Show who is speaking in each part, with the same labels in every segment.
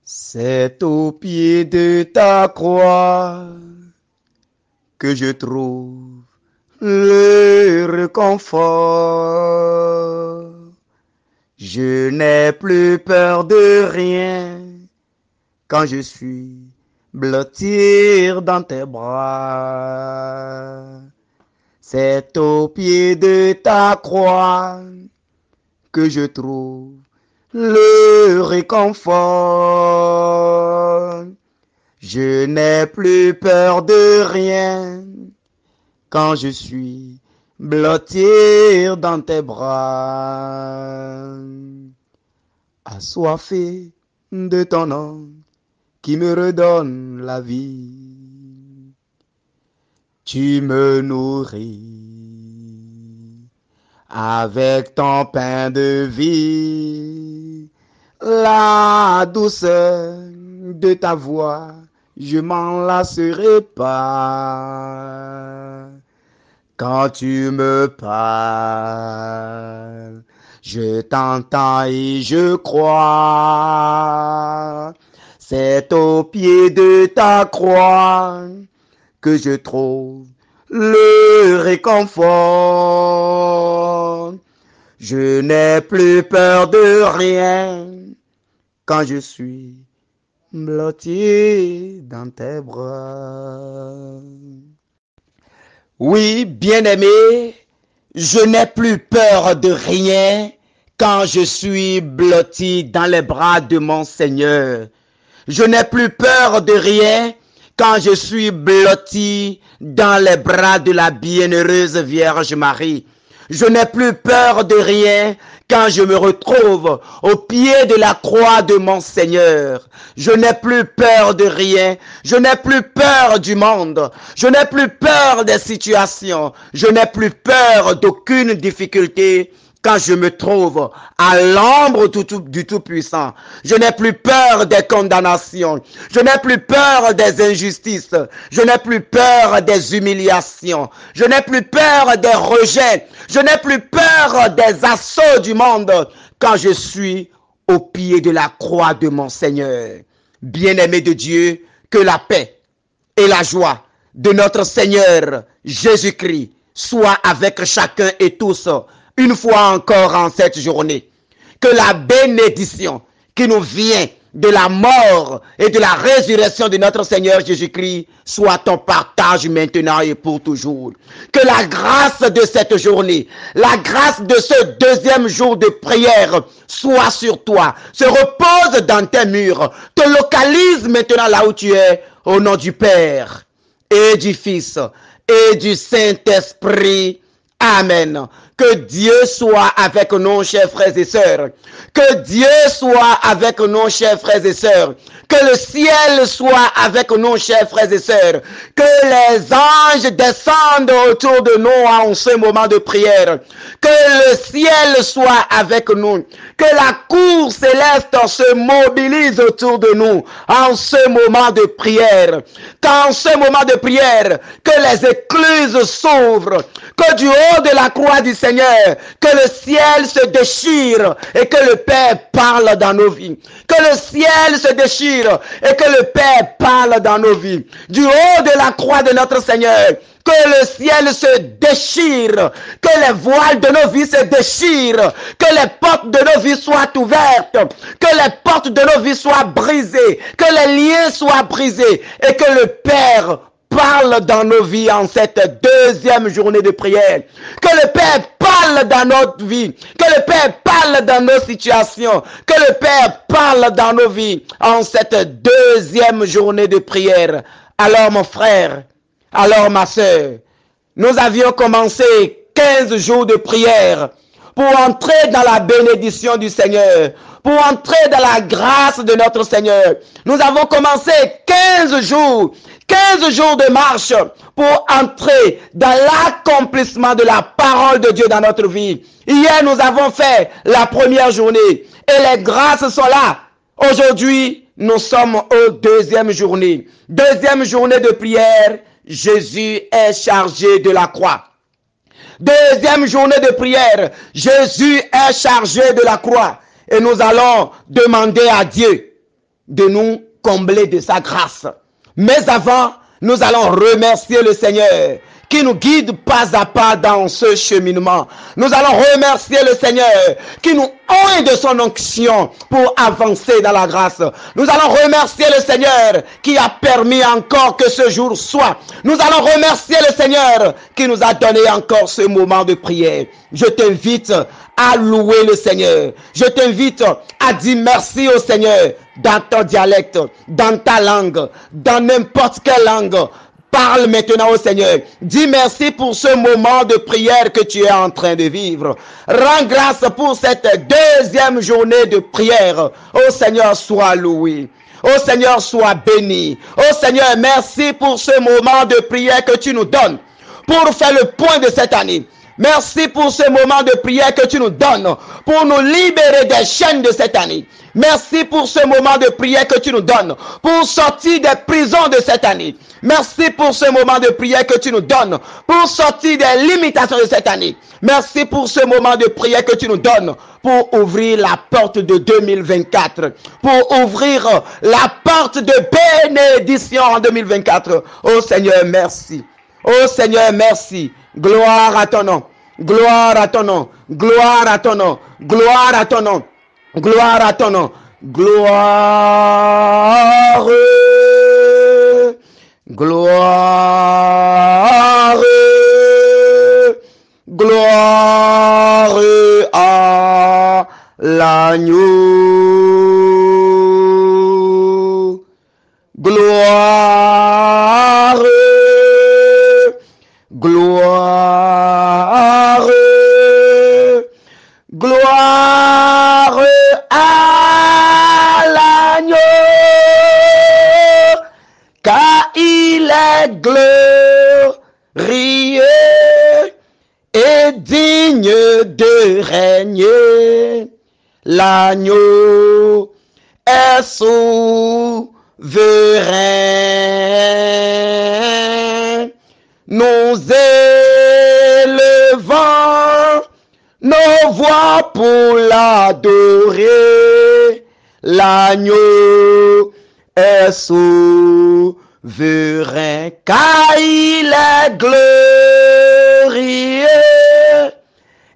Speaker 1: C'est au pied de ta croix que je trouve le réconfort. Je n'ai plus peur de rien quand je suis blotti dans tes bras. C'est au pied de ta croix que je trouve le réconfort. Je n'ai plus peur de rien quand je suis blotti dans tes bras. Assoiffé de ton nom qui me redonne la vie. Tu me nourris avec ton pain de vie. La douceur de ta voix, je m'en lasserai pas. Quand tu me parles, je t'entends et je crois. C'est au pied de ta croix que je trouve le réconfort. Je n'ai plus peur de rien quand je suis blotti dans tes bras. Oui, bien-aimé, je n'ai plus peur de rien quand je suis blotti dans les bras de mon Seigneur. Je n'ai plus peur de rien quand je suis blotti dans les bras de la bienheureuse Vierge Marie. Je n'ai plus peur de rien quand je me retrouve au pied de la croix de mon Seigneur. Je n'ai plus peur de rien. Je n'ai plus peur du monde. Je n'ai plus peur des situations. Je n'ai plus peur d'aucune difficulté quand je me trouve à l'ombre du Tout-Puissant. Je n'ai plus peur des condamnations. Je n'ai plus peur des injustices. Je n'ai plus peur des humiliations. Je n'ai plus peur des rejets. Je n'ai plus peur des assauts du monde quand je suis au pied de la croix de mon Seigneur. Bien-aimé de Dieu, que la paix et la joie de notre Seigneur Jésus-Christ soient avec chacun et tous, une fois encore en cette journée. Que la bénédiction qui nous vient de la mort et de la résurrection de notre Seigneur Jésus-Christ soit ton partage maintenant et pour toujours. Que la grâce de cette journée, la grâce de ce deuxième jour de prière soit sur toi, se repose dans tes murs, te localise maintenant là où tu es, au nom du Père et du Fils et du Saint-Esprit. Amen. Que Dieu soit avec nous, chers frères et sœurs. Que Dieu soit avec nous, chers frères et sœurs. Que le ciel soit avec nous, chers frères et sœurs. Que les anges descendent autour de nous en ce moment de prière. Que le ciel soit avec nous. Que la cour céleste se mobilise autour de nous en ce moment de prière. Qu'en ce moment de prière, que les écluses s'ouvrent. Que du haut de la croix du Seigneur, que le ciel se déchire et que le Père parle dans nos vies. Que le ciel se déchire et que le Père parle dans nos vies. Du haut de la croix de notre Seigneur, que le ciel se déchire, que les voiles de nos vies se déchirent, que les portes de nos vies soient ouvertes, que les portes de nos vies soient brisées, que les liens soient brisés et que le Père parle dans nos vies en cette deuxième journée de prière. Que le Père parle dans notre vie. Que le Père parle dans nos situations. Que le Père parle dans nos vies en cette deuxième journée de prière. Alors mon frère, alors ma sœur, nous avions commencé 15 jours de prière pour entrer dans la bénédiction du Seigneur, pour entrer dans la grâce de notre Seigneur. Nous avons commencé 15 jours de marche pour entrer dans l'accomplissement de la parole de Dieu dans notre vie. Hier, nous avons fait la première journée et les grâces sont là. Aujourd'hui, nous sommes aux deuxième journée. Deuxième journée de prière, Jésus est chargé de la croix. Deuxième journée de prière, Jésus est chargé de la croix. Et nous allons demander à Dieu de nous combler de sa grâce. Mais avant, nous allons remercier le Seigneur qui nous guide pas à pas dans ce cheminement. Nous allons remercier le Seigneur qui nous oint de son onction pour avancer dans la grâce. Nous allons remercier le Seigneur qui a permis encore que ce jour soit. Nous allons remercier le Seigneur qui nous a donné encore ce moment de prière. Je t'invite à louer le Seigneur. Je t'invite à dire merci au Seigneur dans ton dialecte, dans ta langue, dans n'importe quelle langue. Parle maintenant au Seigneur. Dis merci pour ce moment de prière que tu es en train de vivre. Rends grâce pour cette deuxième journée de prière. Ô Seigneur, sois loué. Ô Seigneur, sois béni. Ô Seigneur, merci pour ce moment de prière que tu nous donnes pour faire le point de cette année. Merci pour ce moment de prière que tu nous donnes pour nous libérer des chaînes de cette année. Merci pour ce moment de prière que tu nous donnes pour sortir des prisons de cette année. Merci pour ce moment de prière que tu nous donnes pour sortir des limitations de cette année. Merci pour ce moment de prière que tu nous donnes pour ouvrir la porte de 2024, pour ouvrir la porte de bénédiction en 2024. Oh Seigneur, merci. Oh Seigneur, merci. Gloire à ton nom. Gloire à ton nom. Gloire à ton nom. Gloire à ton nom. Gloire à ton nom. Gloire. Gloire. Gloire à l'agneau. Gloire. Gloire. Gloire à l'agneau, car il est glorieux et digne de régner. L'agneau est souverain. Nous élevons nos voix pour l'adorer. L'agneau est souverain, car il est glorieux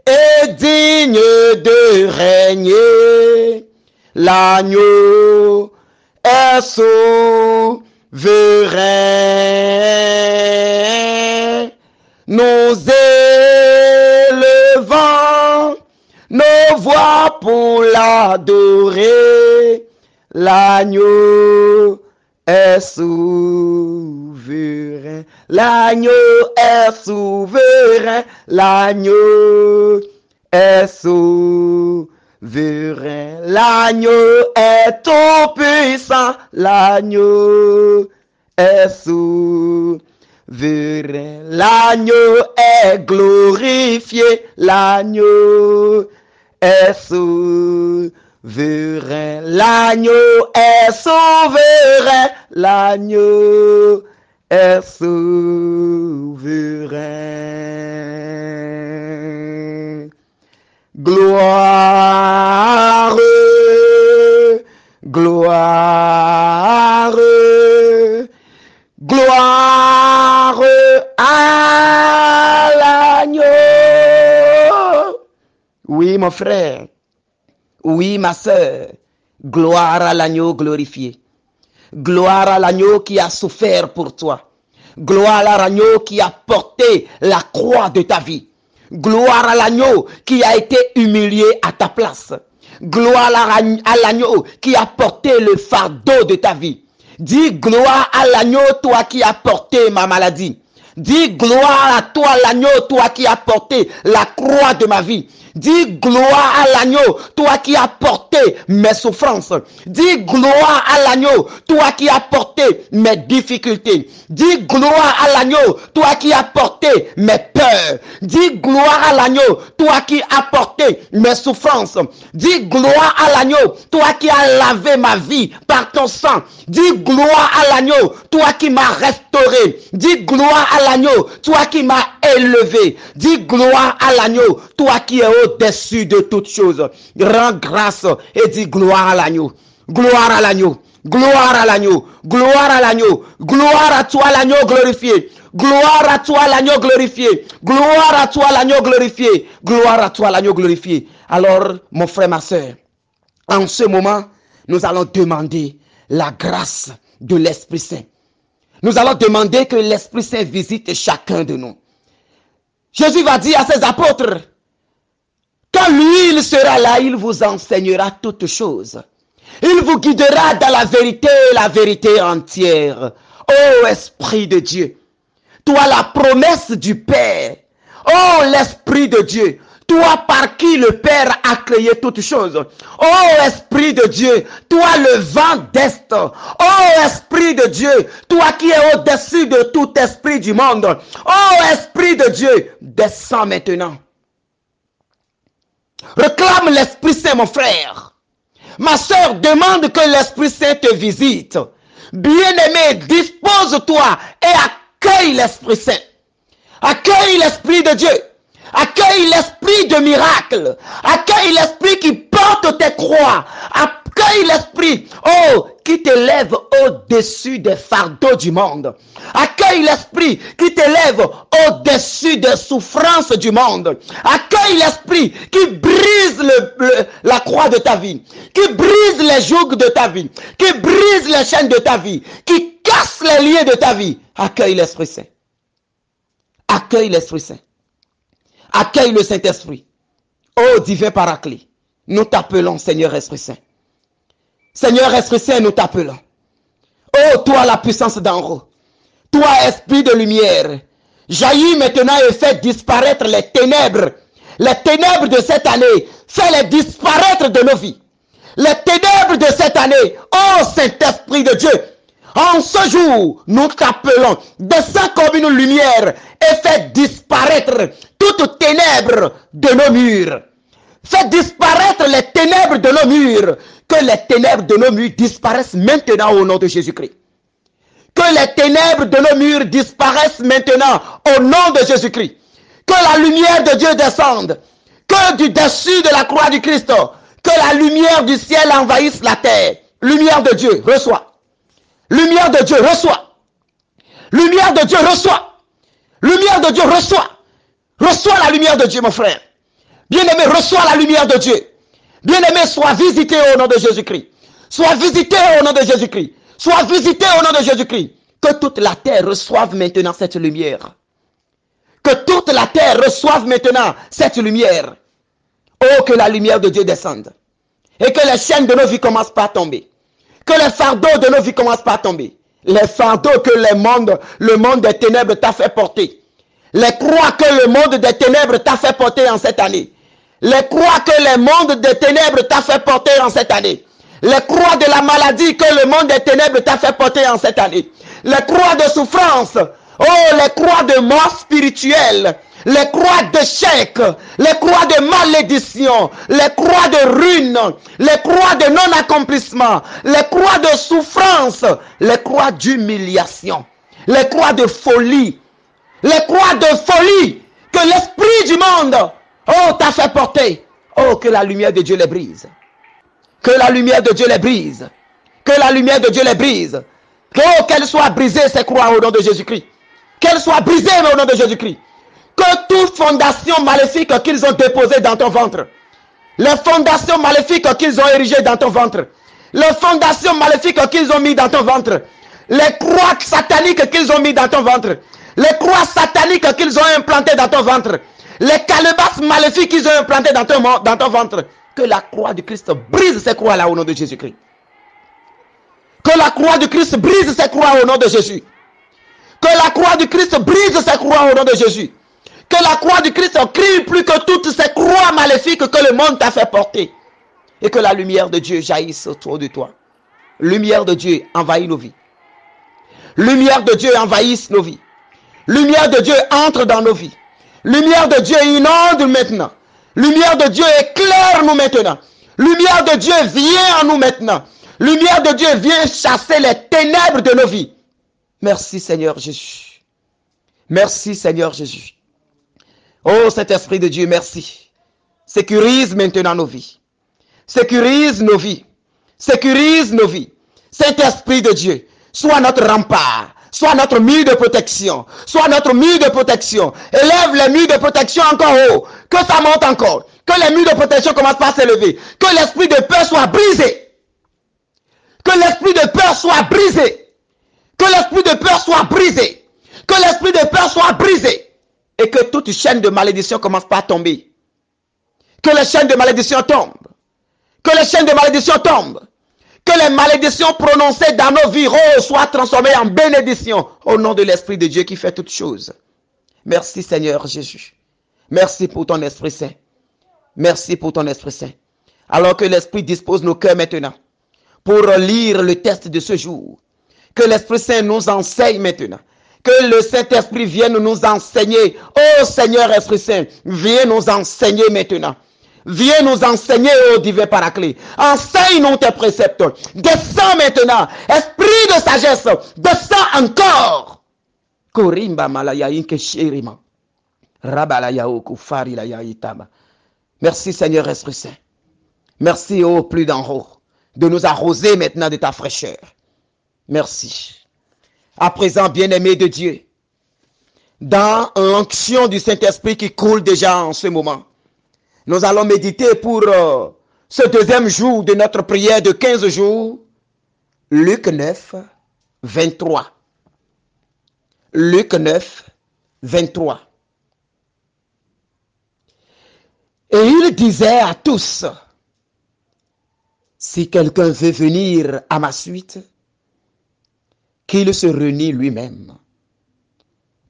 Speaker 1: et digne de régner. L'agneau est souverain. Nous élevons nos voix pour l'adorer. L'agneau est souverain. L'agneau est souverain. L'agneau est souverain. L'agneau est tout puissant. L'agneau est souverain. L'agneau est glorifié. L'agneau est souverain. L'agneau est souverain. L'agneau est souverain. Gloire, gloire, gloire à l'agneau. Oui, mon frère. Oui, ma sœur. Gloire à l'agneau glorifié. Gloire à l'agneau qui a souffert pour toi. Gloire à l'agneau qui a porté la croix de ta vie. Gloire à l'agneau qui a été humilié à ta place. Gloire à l'agneau qui a porté le fardeau de ta vie. Dis gloire à l'agneau, toi qui as porté ma maladie. Dis gloire à toi l'agneau, toi qui as porté la croix de ma vie. Dis gloire à l'agneau, toi qui as porté mes souffrances. Dis gloire à l'agneau, toi qui as porté mes difficultés. Dis gloire à l'agneau, toi qui as porté mes peurs. Dis gloire à l'agneau, toi qui as porté mes souffrances. Dis gloire à l'agneau, toi qui as lavé ma vie par ton sang. Dis gloire à l'agneau, toi qui m'as restauré. Dis gloire à l'agneau, toi qui m'as élevé. Dis gloire à l'agneau, toi qui es au-dessus de toutes choses. Rends grâce et dis gloire à l'agneau. Gloire à l'agneau. Gloire à l'agneau. Gloire à l'agneau. Gloire à toi l'agneau glorifié. Gloire à toi l'agneau glorifié. Gloire à toi l'agneau glorifié. Gloire à toi l'agneau glorifié. Alors, mon frère, ma soeur, en ce moment, nous allons demander la grâce de l'Esprit Saint. Nous allons demander que l'Esprit Saint visite chacun de nous. Jésus va dire à ses apôtres, quand lui, il sera là, il vous enseignera toutes choses. Il vous guidera dans la vérité entière. Ô Esprit de Dieu, toi la promesse du Père, ô l'Esprit de Dieu, toi par qui le Père a créé toutes choses. Ô Esprit de Dieu, toi le vent d'Est. Ô Esprit de Dieu, toi qui es au-dessus de tout esprit du monde. Ô Esprit de Dieu, descends maintenant. Réclame l'Esprit Saint, mon frère. Ma soeur, demande que l'Esprit Saint te visite. Bien-aimé, dispose-toi et accueille l'Esprit Saint. Accueille l'Esprit de Dieu. Accueille l'Esprit de miracle. Accueille l'Esprit qui porte tes croix. Accueille l'Esprit, oh, qui t'élève au-dessus des fardeaux du monde. Accueille l'Esprit qui t'élève au-dessus des souffrances du monde. Accueille l'Esprit qui brise la croix de ta vie, qui brise les jougs de ta vie, qui brise les chaînes de ta vie, qui casse les liens de ta vie. Accueille l'Esprit Saint. Accueille l'Esprit Saint. Accueille le Saint-Esprit. Ô divin Paraclet, nous t'appelons Seigneur Esprit Saint. Seigneur Esprit Saint, nous t'appelons. Oh, toi la puissance d'en haut. Toi, Esprit de lumière, jaillis maintenant et fais disparaître les ténèbres. Les ténèbres de cette année, fais-les disparaître de nos vies. Les ténèbres de cette année, oh Saint-Esprit de Dieu, en ce jour, nous t'appelons, descends comme une lumière et fais disparaître toutes ténèbres de nos murs. Fais disparaître les ténèbres de nos murs. Que les ténèbres de nos murs disparaissent maintenant au nom de Jésus-Christ. Que les ténèbres de nos murs disparaissent maintenant au nom de Jésus-Christ. Que la lumière de Dieu descende. Que du dessus de la croix du Christ, que la lumière du ciel envahisse la terre. Lumière de Dieu, reçois. Lumière de Dieu, reçois. Lumière de Dieu, reçois. Lumière de Dieu, reçois. Reçois la lumière de Dieu, mon frère. Bien-aimé, reçois la lumière de Dieu. Bien-aimé, sois visité au nom de Jésus-Christ. Sois visité au nom de Jésus-Christ. Sois visité au nom de Jésus-Christ. Que toute la terre reçoive maintenant cette lumière. Que toute la terre reçoive maintenant cette lumière. Oh, que la lumière de Dieu descende. Et que les chaînes de nos vies commencent par tomber. Que les fardeaux de nos vies commencent par tomber. Les fardeaux que le monde des ténèbres t'a fait porter. Les croix que le monde des ténèbres t'a fait porter en cette année. Les croix que le monde des ténèbres t'a fait porter en cette année. Les croix de la maladie que le monde des ténèbres t'a fait porter en cette année. Les croix de souffrance. Oh, les croix de mort spirituelle. Les croix d'échec. Les croix de malédiction. Les croix de ruine. Les croix de non-accomplissement. Les croix de souffrance. Les croix d'humiliation. Les croix de folie. Les croix de folie que l'esprit du monde, oh, t'a fait porter. Oh, que la lumière de Dieu les brise. Que la lumière de Dieu les brise. Que la lumière de Dieu les brise. Que, oh, qu'elles soient brisées ces croix au nom de Jésus-Christ. Qu'elles soient brisées au nom de Jésus-Christ. Que toute fondation maléfique qu'ils ont déposée dans ton ventre. Les fondations maléfiques qu'ils ont érigées dans ton ventre. Les fondations maléfiques qu'ils ont mis dans ton ventre. Les croix sataniques qu'ils ont mis dans ton ventre. Les croix sataniques qu'ils ont implantées dans ton ventre. Les calebasses maléfiques qu'ils ont implantées dans ton ventre. Que la croix du Christ brise ces croix-là au nom de Jésus-Christ. Que la croix du Christ brise ces croix au nom de Jésus. Que la croix du Christ brise ces croix au nom de Jésus. Que la croix du Christ crie plus que toutes ces croix maléfiques que le monde t'a fait porter. Et que la lumière de Dieu jaillisse autour de toi. Lumière de Dieu envahit nos vies. Lumière de Dieu envahisse nos vies. Lumière de Dieu entre dans nos vies. Lumière de Dieu inonde maintenant. Lumière de Dieu éclaire nous maintenant. Lumière de Dieu vient en nous maintenant. Lumière de Dieu vient chasser les ténèbres de nos vies. Merci Seigneur Jésus. Merci Seigneur Jésus. Oh Saint-Esprit de Dieu, merci. Sécurise maintenant nos vies. Sécurise nos vies. sécurise nos vies. Saint-Esprit de Dieu, sois notre rempart, sois notre mur de protection, sois notre mur de protection. Élève les murs de protection encore haut, que ça monte encore, que les murs de protection commencent par s'élever, que l'esprit de peur soit brisé, que l'esprit de peur soit brisé, que l'esprit de peur soit brisé, que l'esprit de peur soit brisé, et que toute chaîne de malédiction commence par tomber. Que les chaînes de malédiction tombent, que les chaînes de malédiction tombent, que les malédictions prononcées dans nos vies soient transformées en bénédictions au nom de l'Esprit de Dieu qui fait toutes choses. Merci Seigneur Jésus. Merci pour ton Esprit Saint. Merci pour ton Esprit Saint. Alors que l'Esprit dispose nos cœurs maintenant pour lire le texte de ce jour. Que l'Esprit Saint nous enseigne maintenant. Que le Saint-Esprit vienne nous enseigner. Oh Seigneur Esprit Saint, viens nous enseigner maintenant. Viens nous enseigner, ô divin Paraclet. Enseigne-nous tes préceptes. Descends maintenant. Esprit de sagesse, descends encore. Korimba malaya inke shirima. Rabalaya okufari la yaitama. Merci Seigneur Esprit Saint. Merci ô plus d'en haut de nous arroser maintenant de ta fraîcheur. Merci. À présent, bien-aimés de Dieu, dans l'onction du Saint-Esprit qui coule déjà en ce moment, nous allons méditer pour ce deuxième jour de notre prière de 15 jours, Luc 9, 23. Luc 9, 23. Et il disait à tous, si quelqu'un veut venir à ma suite, qu'il se renie lui-même,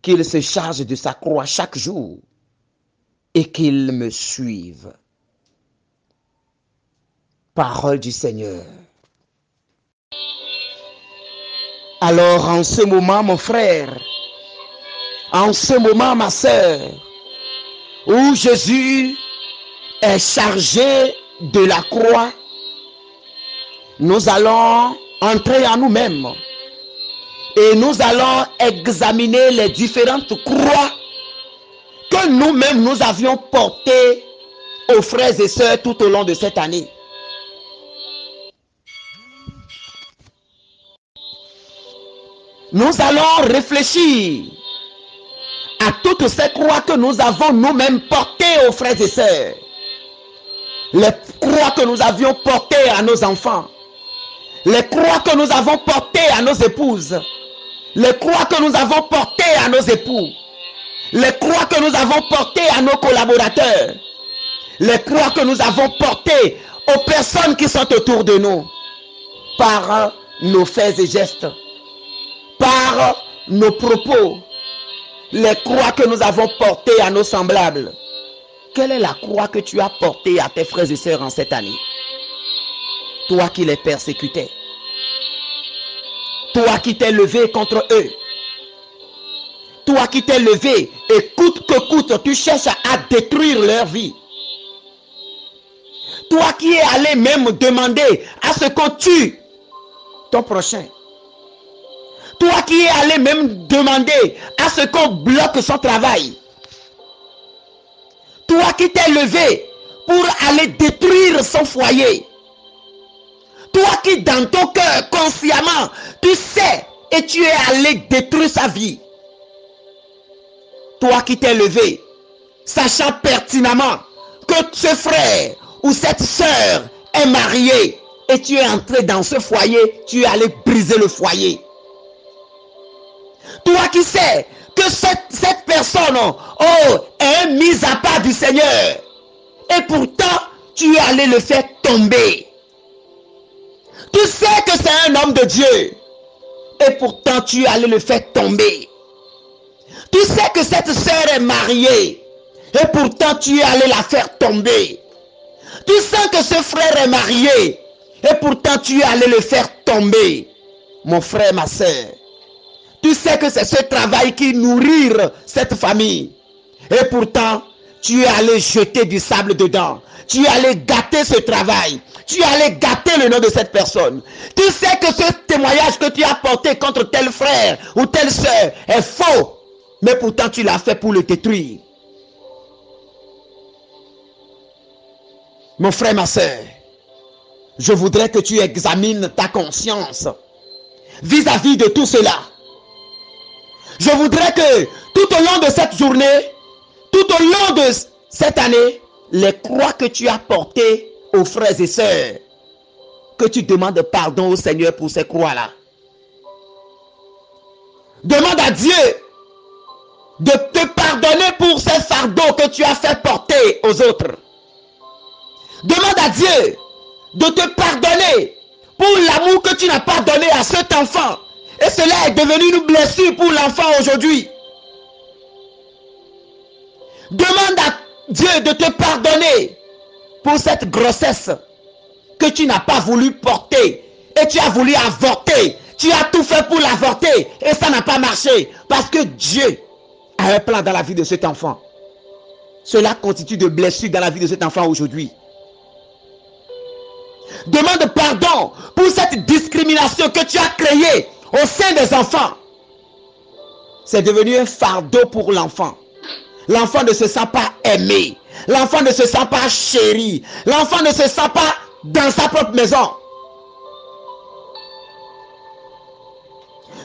Speaker 1: qu'il se charge de sa croix chaque jour, et qu'il me suive. Parole du Seigneur. Alors en ce moment, mon frère, en ce moment, ma sœur, où Jésus est chargé de la croix, nous allons entrer en nous-mêmes et nous allons examiner les différentes croix que nous-mêmes nous avions portées aux frères et sœurs tout au long de cette année. Nous allons réfléchir à toutes ces croix que nous avons nous-mêmes portées aux frères et sœurs. Les croix que nous avions portées à nos enfants. Les croix que nous avons portées à nos épouses. Les croix que nous avons portées à nos époux. Les croix que nous avons portées à nos collaborateurs. Les croix que nous avons portées aux personnes qui sont autour de nous. Par nos faits et gestes. Par nos propos. Les croix que nous avons portées à nos semblables. Quelle est la croix que tu as portée à tes frères et sœurs en cette année? Toi qui les persécutais. Toi qui t'es levé contre eux. Toi qui t'es levé et coûte que coûte, tu cherches à détruire leur vie. Toi qui es allé même demander à ce qu'on tue ton prochain. Toi qui es allé même demander à ce qu'on bloque son travail. Toi qui t'es levé pour aller détruire son foyer. Toi qui dans ton cœur consciemment, tu sais et tu es allé détruire sa vie. Toi qui t'es levé, sachant pertinemment que ce frère ou cette sœur est marié et tu es entré dans ce foyer, tu es allé briser le foyer. Toi qui sais que cette personne est mise à part du Seigneur et pourtant tu es allé le faire tomber. Tu sais que c'est un homme de Dieu et pourtant tu es allé le faire tomber. Tu sais que cette sœur est mariée et pourtant tu es allé la faire tomber. Tu sens que ce frère est marié et pourtant tu es allé le faire tomber. Mon frère, ma sœur, tu sais que c'est ce travail qui nourrit cette famille et pourtant tu es allé jeter du sable dedans. Tu es allé gâter ce travail. Tu es allé gâter le nom de cette personne. Tu sais que ce témoignage que tu as porté contre tel frère ou telle sœur est faux. Mais pourtant tu l'as fait pour le détruire. Mon frère, ma sœur, Je voudrais que tu examines ta conscience vis-à-vis de tout cela. Je voudrais que tout au long de cette journée, tout au long de cette année, les croix que tu as portées aux frères et sœurs, que tu demandes pardon au Seigneur pour ces croix-là. Demande à Dieu de te pardonner pour ces fardeaux que tu as fait porter aux autres. Demande à Dieu de te pardonner pour l'amour que tu n'as pas donné à cet enfant. Et cela est devenu une blessure pour l'enfant aujourd'hui. Demande à Dieu de te pardonner pour cette grossesse que tu n'as pas voulu porter et tu as voulu avorter. Tu as tout fait pour l'avorter et ça n'a pas marché parce que Dieu a un plan dans la vie de cet enfant. Cela constitue de blessures dans la vie de cet enfant aujourd'hui. Demande pardon pour cette discrimination que tu as créée au sein des enfants. C'est devenu un fardeau pour l'enfant. L'enfant ne se sent pas aimé. L'enfant ne se sent pas chéri. L'enfant ne se sent pas dans sa propre maison.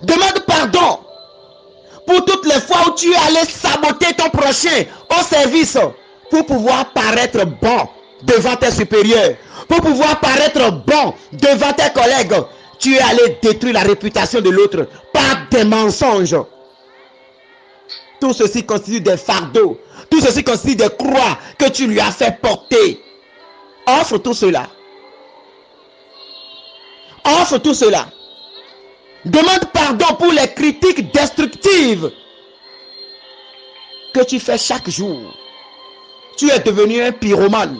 Speaker 1: Demande pardon pour toutes les fois où tu es allé saboter ton prochain au service pour pouvoir paraître bon devant tes supérieurs, pour pouvoir paraître bon devant tes collègues. Tu es allé détruire la réputation de l'autre par des mensonges. Tout ceci constitue des fardeaux. Tout ceci constitue des croix que tu lui as fait porter. Offre tout cela. Offre tout cela. Demande pardon pour les critiques destructives que tu fais chaque jour. Tu es devenu un pyromane.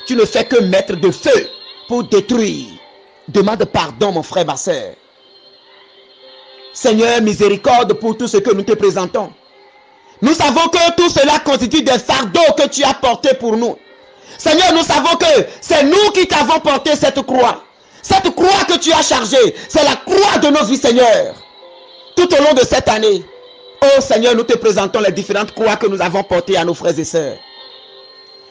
Speaker 1: Tu ne fais que mettre de feu pour détruire. Demande pardon, mon frère, ma soeur. Seigneur, miséricorde pour tout ce que nous te présentons. Nous savons que tout cela constitue des fardeaux que tu as portés pour nous. Seigneur, nous savons que c'est nous qui t'avons porté cette croix. Cette croix que tu as chargée, c'est la croix de nos vies, Seigneur. Tout au long de cette année, oh Seigneur, nous te présentons les différentes croix que nous avons portées à nos frères et sœurs.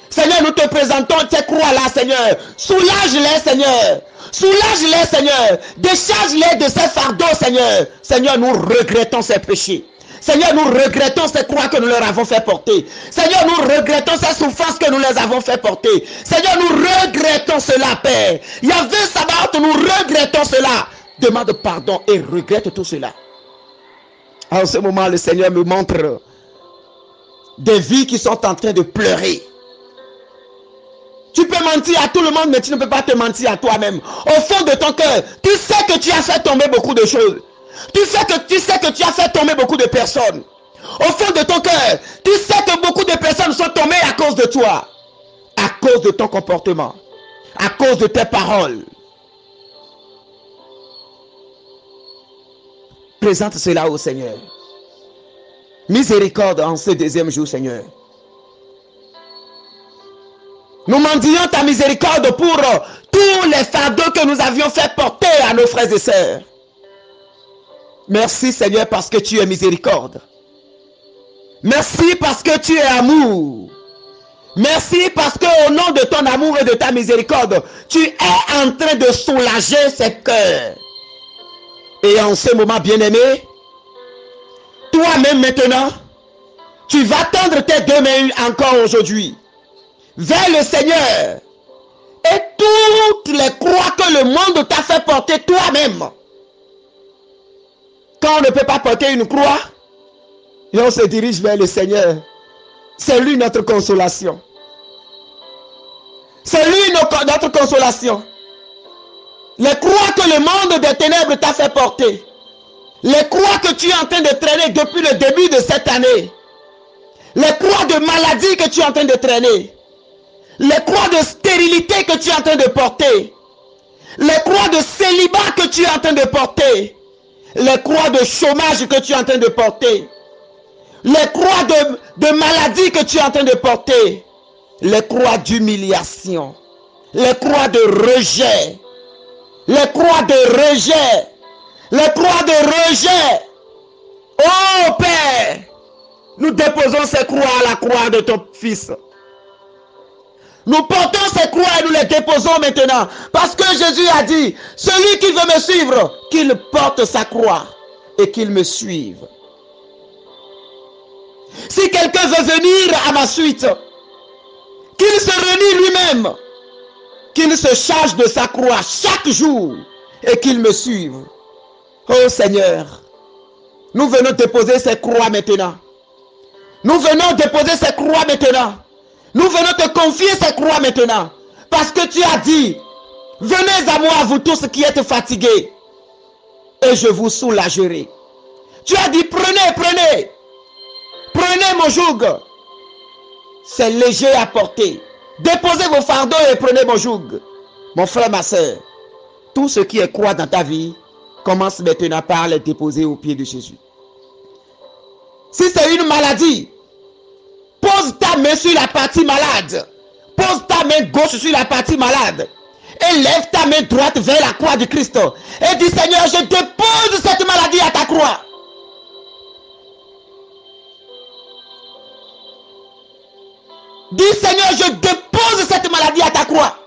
Speaker 1: Seigneur, nous te présentons ces croix-là, Seigneur. Soulage-les, Seigneur. Soulage-les, Seigneur. Décharge-les de ces fardeaux, Seigneur. Seigneur, nous regrettons ces péchés. Seigneur, nous regrettons ces croix que nous leur avons fait porter. Seigneur, nous regrettons ces souffrances que nous les avons fait porter. Seigneur, nous regrettons cela, Père. Yahvé Sabaoth, nous regrettons cela. Demande pardon et regrette tout cela. En ce moment, le Seigneur me montre des vies qui sont en train de pleurer. Tu peux mentir à tout le monde, mais tu ne peux pas te mentir à toi-même. Au fond de ton cœur, tu sais que tu as fait tomber beaucoup de choses. Tu sais que tu as fait tomber beaucoup de personnes. Au fond de ton cœur, tu sais que beaucoup de personnes sont tombées à cause de toi. À cause de ton comportement. À cause de tes paroles. Présente cela au Seigneur. Miséricorde en ce deuxième jour, Seigneur. Nous mendions ta miséricorde pour tous les fardeaux que nous avions fait porter à nos frères et sœurs. Merci Seigneur parce que tu es miséricorde. Merci parce que tu es amour. Merci parce que au nom de ton amour et de ta miséricorde, tu es en train de soulager ces cœurs. Et en ce moment bien-aimé, toi-même maintenant, tu vas tendre tes deux mains encore aujourd'hui vers le Seigneur. Et toutes les croix que le monde t'a fait porter toi-même. Quand on ne peut pas porter une croix, et on se dirige vers le Seigneur. C'est lui notre consolation. C'est lui notre consolation. Les croix que le monde des ténèbres t'a fait porter. Les croix que tu es en train de traîner depuis le début de cette année. Les croix de maladie que tu es en train de traîner. Les croix de stérilité que tu es en train de porter. Les croix de célibat que tu es en train de porter. Les croix de chômage que tu es en train de porter. Les croix de maladie que tu es en train de porter. Les croix d'humiliation. Les croix de rejet. Les croix de rejet. Les croix de rejet. Oh Père, nous déposons ces croix à la croix de ton Fils. Nous portons ces croix et nous les déposons maintenant. Parce que Jésus a dit, celui qui veut me suivre, qu'il porte sa croix et qu'il me suive. Si quelqu'un veut venir à ma suite, qu'il se renie lui-même, qu'il se charge de sa croix chaque jour et qu'il me suive. Oh Seigneur, nous venons déposer ces croix maintenant. Nous venons déposer ces croix maintenant. Nous venons te confier ces croix maintenant. Parce que tu as dit, venez à moi vous tous qui êtes fatigués et je vous soulagerai. Tu as dit, prenez mon joug. C'est léger à porter. Déposez vos fardeaux et prenez mon joug. Mon frère, ma soeur, tout ce qui est croix dans ta vie, commence maintenant par les déposer aux pieds de Jésus. Si c'est une maladie, pose ta main sur la partie malade. Pose ta main gauche sur la partie malade. Et lève ta main droite vers la croix du Christ. Et dis, Seigneur, je dépose cette maladie à ta croix. Dis, Seigneur, je dépose cette maladie à ta croix.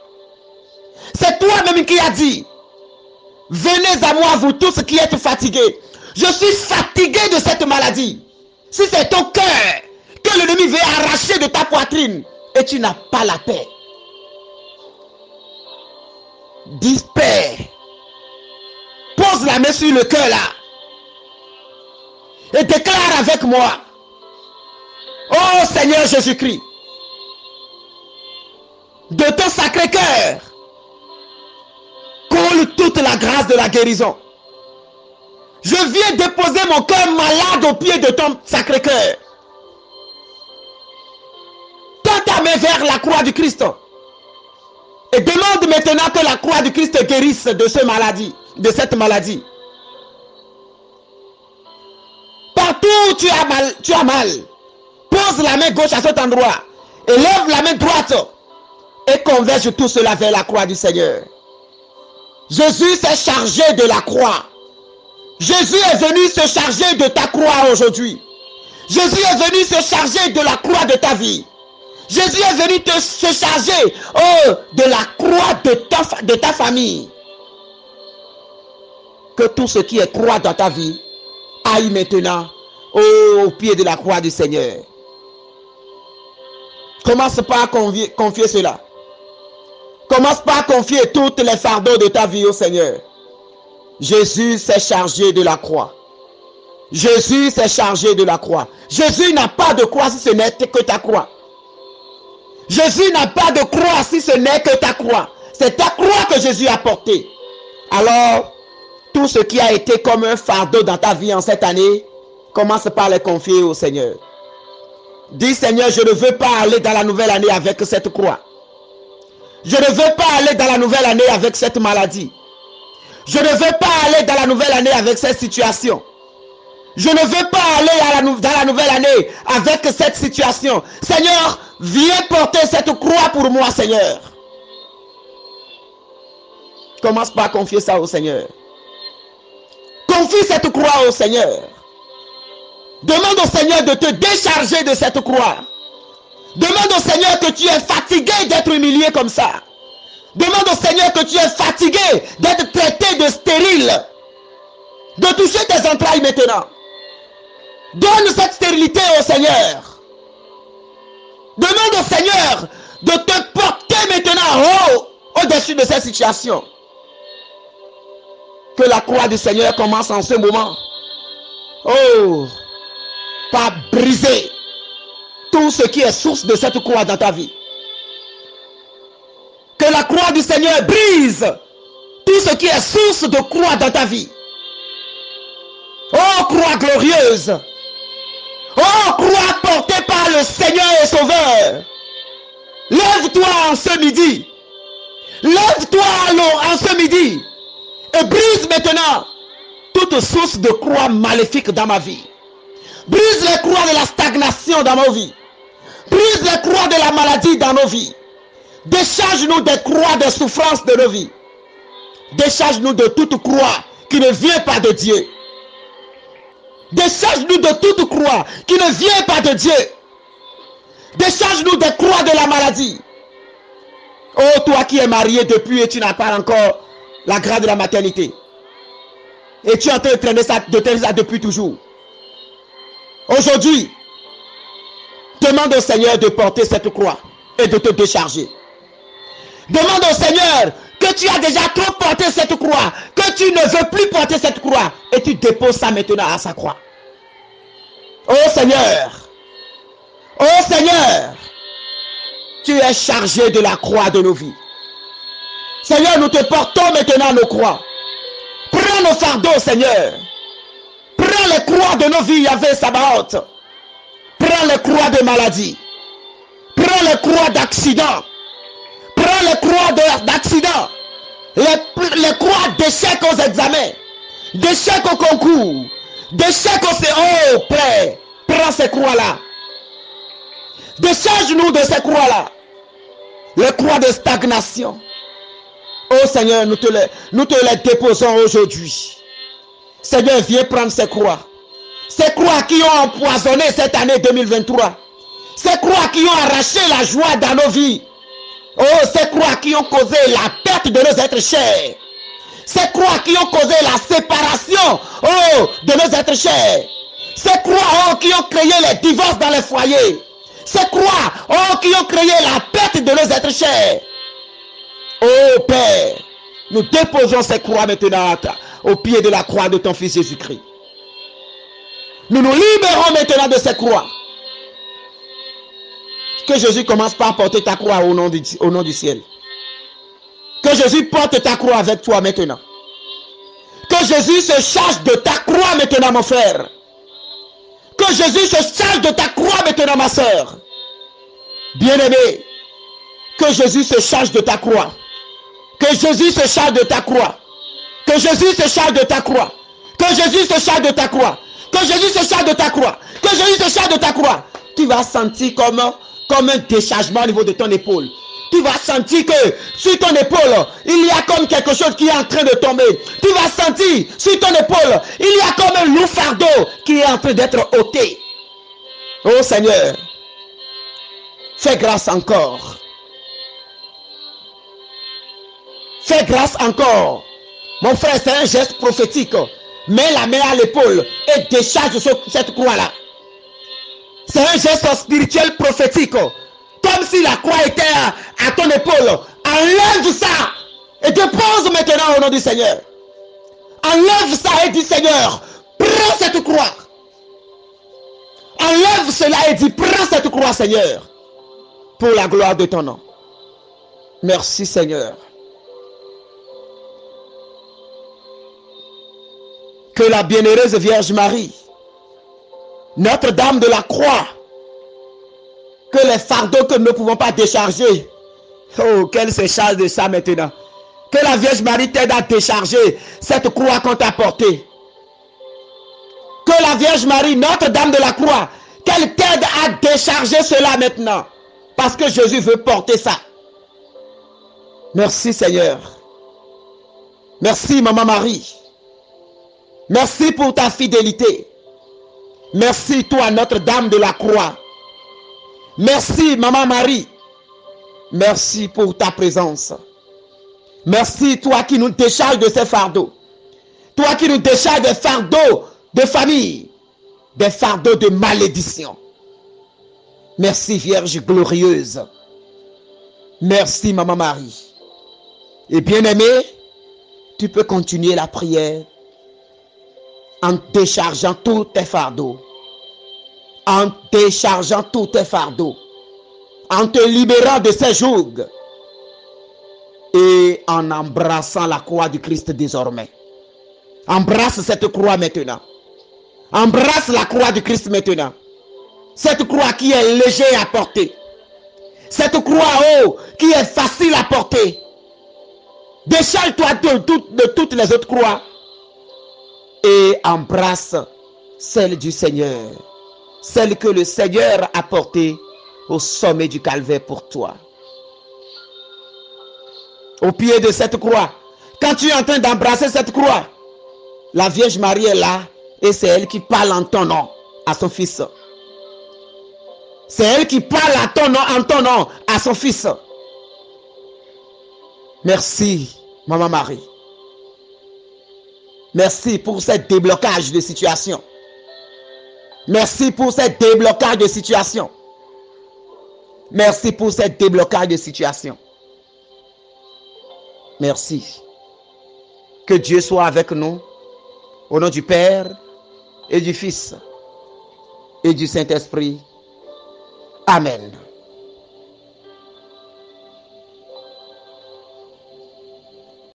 Speaker 1: C'est toi-même qui as dit, venez à moi, vous tous qui êtes fatigués. Je suis fatigué de cette maladie. Si c'est ton cœur que l'ennemi veut arracher de ta poitrine et tu n'as pas la paix. Dis, Père, pose la main sur le cœur là et déclare avec moi, oh Seigneur Jésus-Christ, de ton sacré cœur coule toute la grâce de la guérison. Je viens déposer mon cœur malade au pied de ton sacré cœur. Tends ta main vers la croix du Christ et demande maintenant que la croix du Christ guérisse de cette maladie. Partout où tu as mal, pose la main gauche à cet endroit et lève la main droite et converge tout cela vers la croix du Seigneur. Jésus s'est chargé de la croix. Jésus est venu se charger de ta croix aujourd'hui. Jésus est venu se charger de la croix de ta vie. Jésus est venu se charger de la croix de ta famille. Que tout ce qui est croix dans ta vie aille maintenant au pied de la croix du Seigneur. Commence par confier cela. Commence par confier toutes les fardeaux de ta vie au Seigneur. Jésus s'est chargé de la croix. Jésus s'est chargé de la croix. Jésus n'a pas de croix si ce n'est que ta croix. Jésus n'a pas de croix si ce n'est que ta croix. C'est ta croix que Jésus a portée. Alors, tout ce qui a été comme un fardeau dans ta vie en cette année, commence par les confier au Seigneur. Dis, Seigneur, je ne veux pas aller dans la nouvelle année avec cette croix. Je ne veux pas aller dans la nouvelle année avec cette maladie. Je ne veux pas aller dans la nouvelle année avec cette situation. Je ne veux pas aller dans la nouvelle année avec cette situation. Seigneur, viens porter cette croix pour moi, Seigneur. Commence par confier ça au Seigneur. Confie cette croix au Seigneur. Demande au Seigneur de te décharger de cette croix. Demande au Seigneur que tu es fatigué d'être humilié comme ça. Demande au Seigneur que tu es fatigué d'être traité de stérile. De toucher tes entrailles maintenant. Donne cette stérilité au Seigneur. Demande au Seigneur de te porter maintenant au-dessus de cette situation. Que la croix du Seigneur commence en ce moment. Par briser tout ce qui est source de cette croix dans ta vie. Que la croix du Seigneur brise tout ce qui est source de croix dans ta vie. Oh, croix glorieuse. Oh, croix portée par le Seigneur et Sauveur. Lève-toi en ce midi. Lève-toi en ce midi. Et brise maintenant toute source de croix maléfique dans ma vie. Brise les croix de la stagnation dans nos vies. Brise les croix de la maladie dans nos vies. Décharge-nous des croix de souffrance de nos vies. Décharge-nous de toute croix qui ne vient pas de Dieu. Décharge-nous de toute croix qui ne vient pas de Dieu. Décharge-nous des croix de la maladie. Oh, toi qui es marié depuis et tu n'as pas encore la grâce de la maternité. Et tu es en train de traîner ça depuis toujours. Aujourd'hui, demande au Seigneur de porter cette croix et de te décharger. Demande au Seigneur que tu as déjà trop porté cette croix, que tu ne veux plus porter cette croix et tu déposes ça maintenant à sa croix. Oh Seigneur, tu es chargé de la croix de nos vies. Seigneur, nous te portons maintenant nos croix. Prends nos fardeaux, Seigneur. Prends les croix de nos vies, Yahvé Sabaoth. Prends les croix de maladie. Prends les croix d'accident. Prends les croix d'accident. Les croix d'échec aux examens. D'échec au concours. D'échec au... Oh Père, prends ces croix-là. Décharge-nous de ces croix-là. Les croix de stagnation. Oh Seigneur, nous te les déposons aujourd'hui. Seigneur, viens prendre ces croix. Ces croix qui ont empoisonné cette année 2023. Ces croix qui ont arraché la joie dans nos vies. Oh, ces croix qui ont causé la perte de nos êtres chers. Ces croix qui ont causé la séparation, oh, de nos êtres chers. Ces croix, oh, qui ont créé les divorces dans les foyers. Ces croix, oh, qui ont créé la perte de nos êtres chers. Oh Père, nous déposons ces croix maintenant au pied de la croix de ton Fils Jésus-Christ. Nous nous libérons maintenant de ces croix. Que Jésus commence par porter ta croix au nom du ciel. Que Jésus porte ta croix avec toi maintenant. Que Jésus se charge de ta croix maintenant, mon frère. Que Jésus se charge de ta croix maintenant, ma soeur. Bien-aimé, que Jésus se charge de ta croix. Que Jésus se charge de ta croix. Que Jésus se charge de ta croix. Que Jésus se charge de ta croix. Que Jésus se charge de ta croix. Que Jésus se charge de ta croix. Tu vas sentir comme un déchargement au niveau de ton épaule. Tu vas sentir que sur ton épaule, il y a comme quelque chose qui est en train de tomber. Tu vas sentir sur ton épaule, il y a comme un lourd fardeau qui est en train d'être ôté. Oh Seigneur, fais grâce encore. Fais grâce encore. Mon frère, c'est un geste prophétique. Mets la main à l'épaule et décharge cette croix-là. C'est un geste spirituel prophétique. Comme si la croix était à ton épaule. Enlève ça et dépose maintenant au nom du Seigneur. Enlève ça et dis Seigneur, prends cette croix. Enlève cela et dis prends cette croix Seigneur. Pour la gloire de ton nom. Merci Seigneur. Que la bienheureuse Vierge Marie, Notre-Dame de la Croix, que les fardeaux que nous ne pouvons pas décharger, oh, qu'elle se charge de ça maintenant. Que la Vierge Marie t'aide à décharger cette croix qu'on t'a portée. Que la Vierge Marie, Notre-Dame de la Croix, qu'elle t'aide à décharger cela maintenant. Parce que Jésus veut porter ça. Merci Seigneur. Merci Maman Marie. Merci pour ta fidélité. Merci toi Notre-Dame de la Croix. Merci Maman Marie. Merci pour ta présence. Merci toi qui nous décharges de ces fardeaux. Toi qui nous décharges des fardeaux de famille. Des fardeaux de malédiction. Merci Vierge glorieuse. Merci Maman Marie. Et bien-aimé, tu peux continuer la prière en déchargeant tous tes fardeaux. En déchargeant tous tes fardeaux. En te libérant de ces jougs. Et en embrassant la croix du Christ désormais. Embrasse cette croix maintenant. Embrasse la croix du Christ maintenant. Cette croix qui est légère à porter. Cette croix, oh, qui est facile à porter. Décharge-toi de toutes les autres croix. Et embrasse celle du Seigneur. Celle que le Seigneur a portée au sommet du calvaire pour toi. Au pied de cette croix. Quand tu es en train d'embrasser cette croix, la Vierge Marie est là et c'est elle qui parle en ton nom à son fils. C'est elle qui parle en ton nom à son fils. Merci, Maman Marie. Merci pour ce déblocage de situation. Merci pour ce déblocage de situation. Merci pour ce déblocage de situation. Merci. Que Dieu soit avec nous. Au nom du Père et du Fils et du Saint-Esprit. Amen.